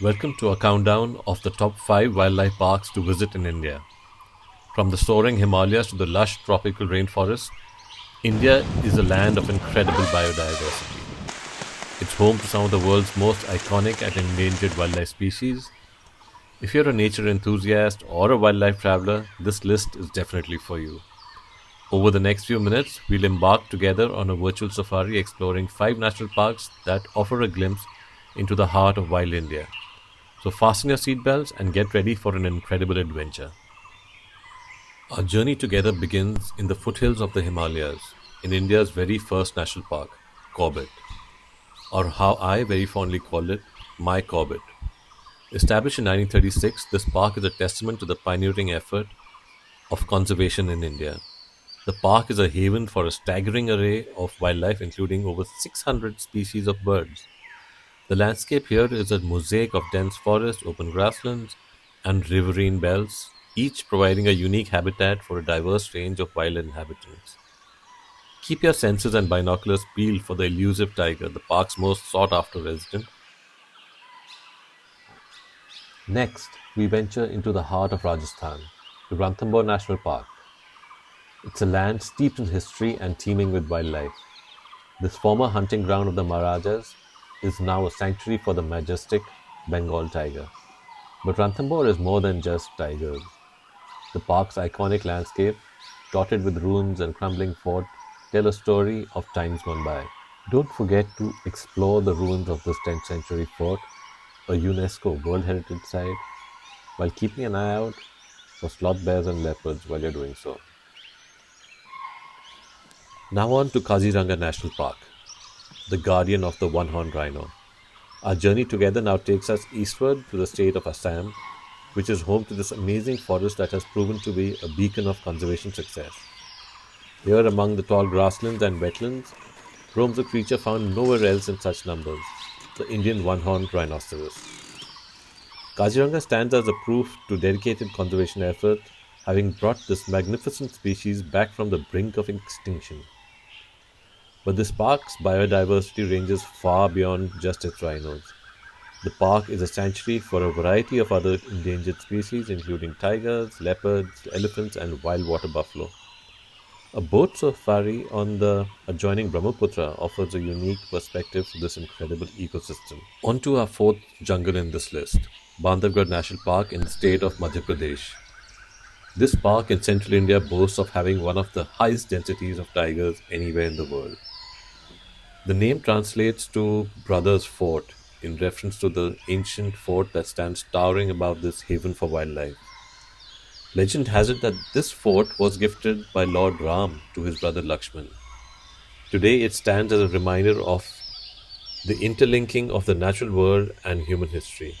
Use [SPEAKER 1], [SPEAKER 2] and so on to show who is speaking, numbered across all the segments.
[SPEAKER 1] Welcome to a countdown of the top 5 wildlife parks to visit in India. From the soaring Himalayas to the lush tropical rainforests, India is a land of incredible biodiversity. It's home to some of the world's most iconic and endangered wildlife species. If you're a nature enthusiast or a wildlife traveler, this list is definitely for you. Over the next few minutes, we'll embark together on a virtual safari exploring 5 national parks that offer a glimpse into the heart of wild India. So fasten your seatbelts and get ready for an incredible adventure. Our journey together begins in the foothills of the Himalayas, in India's very first national park, Corbett, or how I very fondly call it, My Corbett. Established in 1936, this park is a testament to the pioneering effort of conservation in India. The park is a haven for a staggering array of wildlife, including over 600 species of birds. The landscape here is a mosaic of dense forests, open grasslands, and riverine belts, each providing a unique habitat for a diverse range of wild inhabitants. Keep your senses and binoculars peeled for the elusive tiger, the park's most sought after resident. Next, we venture into the heart of Rajasthan, to Ranthambore National Park. It's a land steeped in history and teeming with wildlife. This former hunting ground of the Maharajas is now a sanctuary for the majestic Bengal tiger. But Ranthambore is more than just tigers. The park's iconic landscape, dotted with ruins and crumbling fort, tell a story of times gone by. Don't forget to explore the ruins of this 10th century fort, a UNESCO World Heritage Site, while keeping an eye out for sloth bears and leopards while you're doing so. Now on to Kaziranga National Park, the guardian of the one-horned rhino. Our journey together now takes us eastward to the state of Assam, which is home to this amazing forest that has proven to be a beacon of conservation success. Here, among the tall grasslands and wetlands, roams a creature found nowhere else in such numbers, the Indian one-horned rhinoceros. Kaziranga stands as a proof to dedicated conservation efforts, having brought this magnificent species back from the brink of extinction. But this park's biodiversity ranges far beyond just its rhinos. The park is a sanctuary for a variety of other endangered species, including tigers, leopards, elephants, and wild water buffalo. A boat safari on the adjoining Brahmaputra offers a unique perspective to this incredible ecosystem. On to our fourth jungle in this list, Bandhavgarh National Park in the state of Madhya Pradesh. This park in central India boasts of having one of the highest densities of tigers anywhere in the world. The name translates to Brothers Fort in reference to the ancient fort that stands towering above this haven for wildlife. Legend has it that this fort was gifted by Lord Ram to his brother Lakshman. Today it stands as a reminder of the interlinking of the natural world and human history.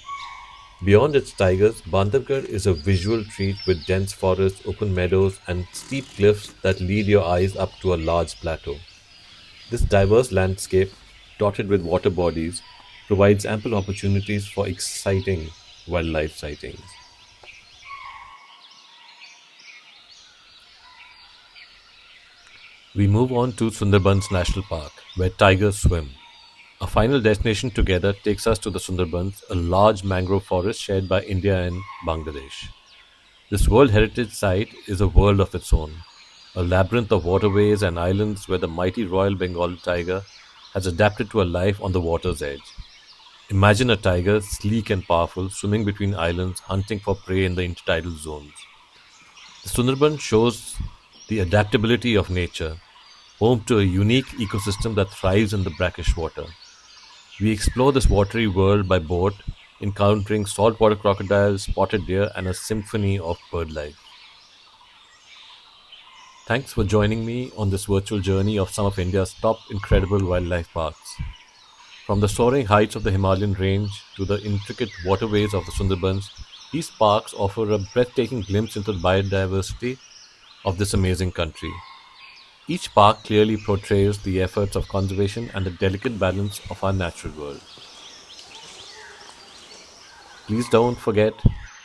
[SPEAKER 1] Beyond its tigers, Bandhavgarh is a visual treat with dense forests, open meadows, and steep cliffs that lead your eyes up to a large plateau. This diverse landscape, dotted with water bodies, provides ample opportunities for exciting wildlife sightings. We move on to Sundarbans National Park, where tigers swim. Our final destination together takes us to the Sundarbans, a large mangrove forest shared by India and Bangladesh. This World Heritage Site is a world of its own, a labyrinth of waterways and islands where the mighty Royal Bengal tiger has adapted to a life on the water's edge. Imagine a tiger, sleek and powerful, swimming between islands, hunting for prey in the intertidal zones. The Sundarban shows the adaptability of nature, home to a unique ecosystem that thrives in the brackish water. We explore this watery world by boat, encountering saltwater crocodiles, spotted deer, and a symphony of bird life. Thanks for joining me on this virtual journey of some of India's top incredible wildlife parks. From the soaring heights of the Himalayan range to the intricate waterways of the Sundarbans, these parks offer a breathtaking glimpse into the biodiversity of this amazing country. Each park clearly portrays the efforts of conservation and the delicate balance of our natural world. Please don't forget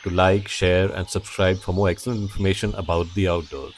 [SPEAKER 1] to like, share, and subscribe for more excellent information about the outdoors.